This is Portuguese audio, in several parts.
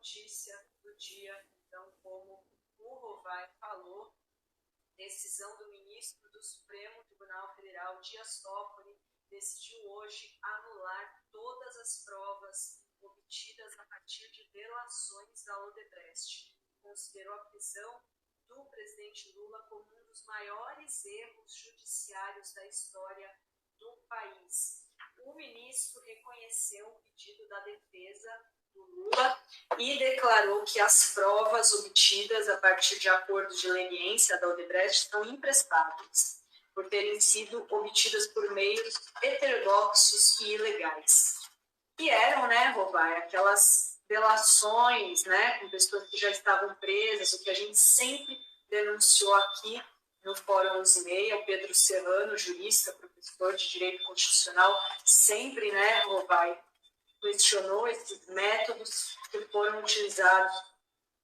notícia do dia, então, como o Rovai falou, decisão do ministro do Supremo Tribunal Federal, Dias Toffoli, decidiu hoje anular todas as provas obtidas a partir de delações da Odebrecht. Considerou a prisão do presidente Lula como um dos maiores erros judiciários da história do país. O ministro reconheceu o pedido da defesa do Lula e declarou que as provas obtidas a partir de acordos de leniência da Odebrecht são imprestáveis, por terem sido obtidas por meios heterodoxos e ilegais. E eram, Rovai, aquelas delações, com pessoas que já estavam presas, o que a gente sempre denunciou aqui no Fórum 11:30, o Pedro Serrano, jurista, professor de Direito Constitucional, sempre, Rovai, questionou esses métodos que foram utilizados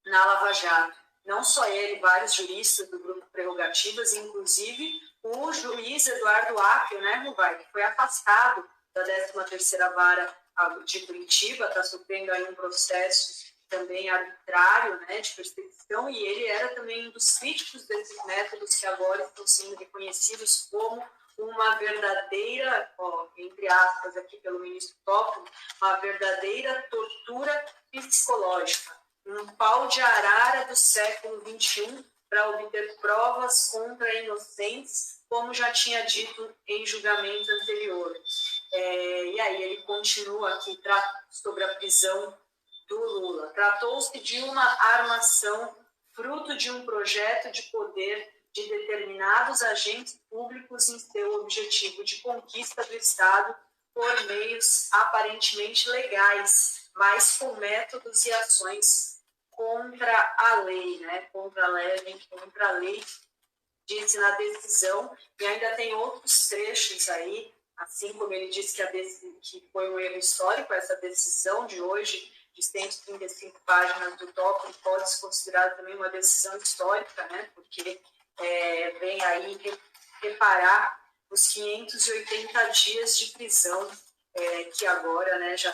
na Lava Jato. Não só ele, vários juristas do Grupo Prerrogativas, inclusive o juiz Eduardo Apio, Rovai, que foi afastado da 13ª Vara de Curitiba, está sofrendo aí um processo também arbitrário, de perseguição, e ele era também um dos críticos desses métodos que agora estão sendo reconhecidos como uma verdadeira, entre aspas aqui pelo ministro Toffoli, uma verdadeira tortura psicológica, um pau de arara do século XXI para obter provas contra inocentes, como já tinha dito em julgamento anterior. E aí ele continua aqui sobre a prisão do Lula. Tratou-se de uma armação fruto de um projeto de poder de determinados agentes públicos em seu objetivo de conquista do Estado por meios aparentemente legais, mas com métodos e ações contra a lei, contra a lei, disse na decisão, e ainda tem outros trechos aí, assim como ele disse que foi um erro histórico, essa decisão de hoje, de 135 páginas do Toffoli, pode se considerar também uma decisão histórica, porque vem aí reparar os 580 dias de prisão que agora já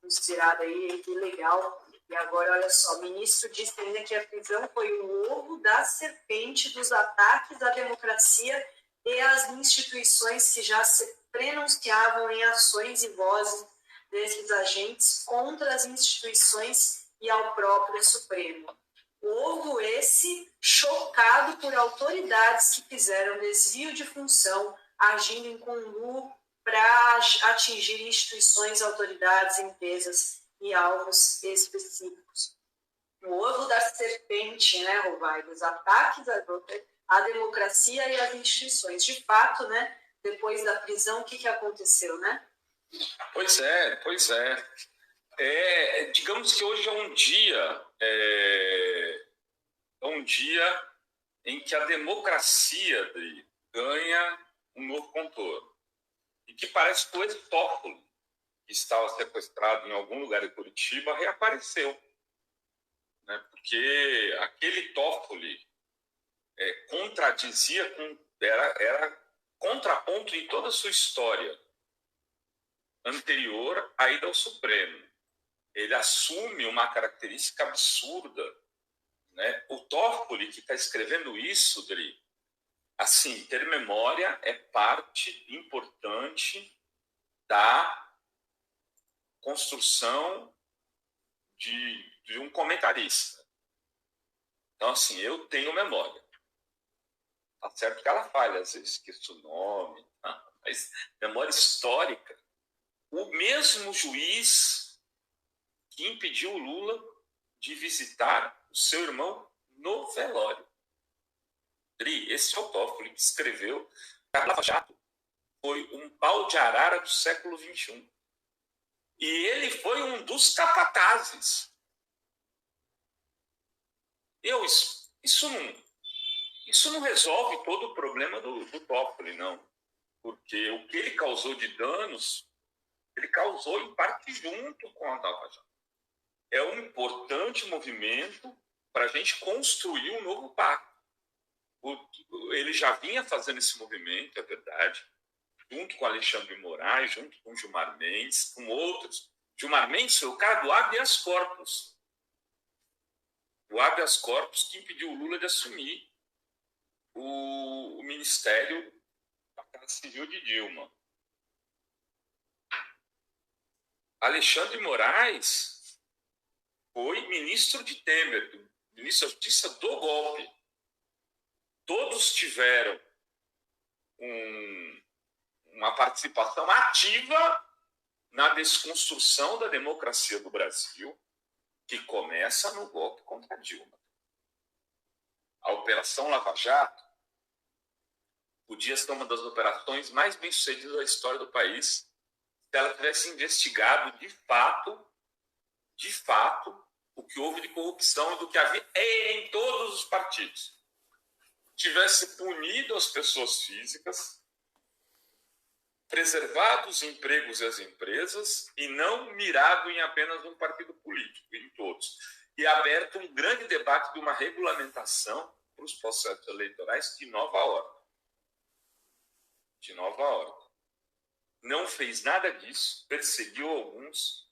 considerada aí ilegal. E agora, olha só, o ministro disse ainda que a prisão foi o ovo da serpente dos ataques à democracia e às instituições que já se pronunciavam em ações e vozes desses agentes contra as instituições e ao próprio Supremo. Ovo esse chocado por autoridades que fizeram desvio de função, agindo em conluio para atingir instituições, autoridades, empresas e alvos específicos. O ovo da serpente, Rovai, dos ataques à democracia e às instituições. De fato, depois da prisão, o que aconteceu, Pois é. Digamos que hoje é um dia em que a democracia ganha um novo contorno. E que parece que o ex-Toffoli, que estava sequestrado em algum lugar de Curitiba, reapareceu. Porque aquele Toffoli contradizia, era contraponto em toda a sua história anterior à ida ao Supremo. Ele assume uma característica absurda. O Toffoli, que está escrevendo isso, Dri, assim, ter memória é parte importante da construção de um comentarista. Então, assim, eu tenho memória. Tá certo que ela falha, às vezes esqueço o nome, mas memória histórica. O mesmo juiz que impediu o Lula de visitar o seu irmão no velório. Esse é o Toffoli que escreveu que a Lava Jato foi um pau de arara do século XXI. E ele foi um dos capatazes. Isso não resolve todo o problema do Toffoli, não. Porque o que ele causou de danos, ele causou em parte junto com a Lava Jato. É um importante movimento para a gente construir um novo pacto. Ele já vinha fazendo esse movimento, é verdade, junto com Alexandre de Moraes, junto com Gilmar Mendes, com outros, Gilmar Mendes foi o cara do habeas corpus. O habeas corpus que impediu o Lula de assumir o Ministério da Casa Civil de Dilma. Alexandre Moraes foi ministro de Temer, ministro da Justiça do golpe. Todos tiveram uma participação ativa na desconstrução da democracia do Brasil, que começa no golpe contra Dilma. A Operação Lava Jato podia ser uma das operações mais bem-sucedidas da história do país se ela tivesse investigado de fato, o que houve de corrupção e do que havia em todos os partidos. Tivesse punido as pessoas físicas, preservado os empregos e as empresas e não mirado em apenas um partido político, em todos. E aberto um grande debate de uma regulamentação para os processos eleitorais de nova ordem. De nova ordem. Não fez nada disso, perseguiu alguns,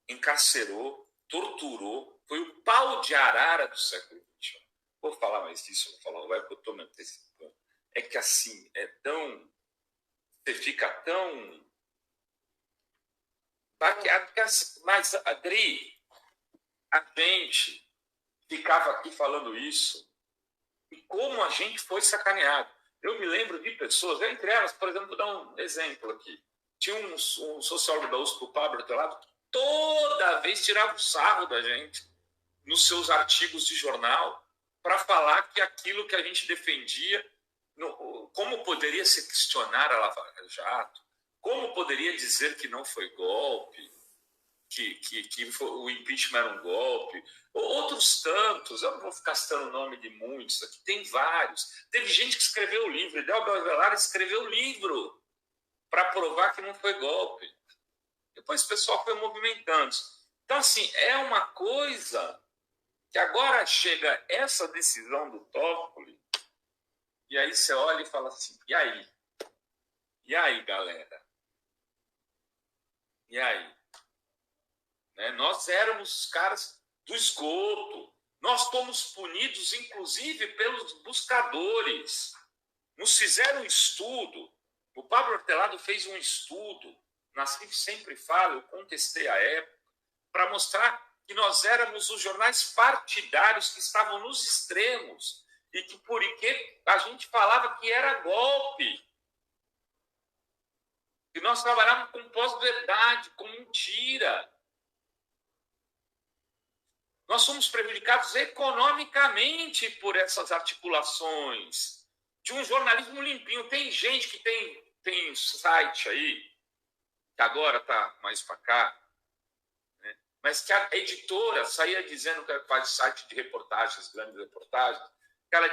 encarcerou, torturou, foi o pau de arara do século XXI. Vou falar mais disso, vou falar, vai que eu estou me antecipando. É que assim, você fica tão baqueado, mas, Adri, a gente ficava aqui falando isso, e como a gente foi sacaneado. Eu me lembro de pessoas, entre elas, por exemplo, vou dar um exemplo aqui. Tinha um sociólogo da USP, o Pablo Telado, que toda vez tirava o sarro da gente nos seus artigos de jornal para falar que aquilo que a gente defendia, como poderia se questionar a Lava Jato, como poderia dizer que não foi golpe, que o impeachment era um golpe, outros tantos, eu não vou ficar citando o nome de muitos aqui, tem vários. Teve gente que escreveu livro, Delbel Avelar escreveu livro para provar que não foi golpe. Depois o pessoal foi movimentando. Então, assim, é uma coisa que agora chega essa decisão do Toffoli, e aí você olha e fala assim, e aí? E aí, galera? E aí? Nós éramos os caras do esgoto. Nós fomos punidos, inclusive, pelos buscadores. Nos fizeram um estudo. O Pablo Hortelado fez um estudo, sempre falo, eu contestei a época, para mostrar que nós éramos os jornais partidários que estavam nos extremos e que porque a gente falava que era golpe. Que nós trabalhávamos com pós-verdade, com mentira. Nós somos prejudicados economicamente por essas articulações de um jornalismo limpinho. Tem gente que tem site aí, que agora está mais para cá, né? Mas que a editora saía dizendo que faz site de reportagens, grandes reportagens, que ela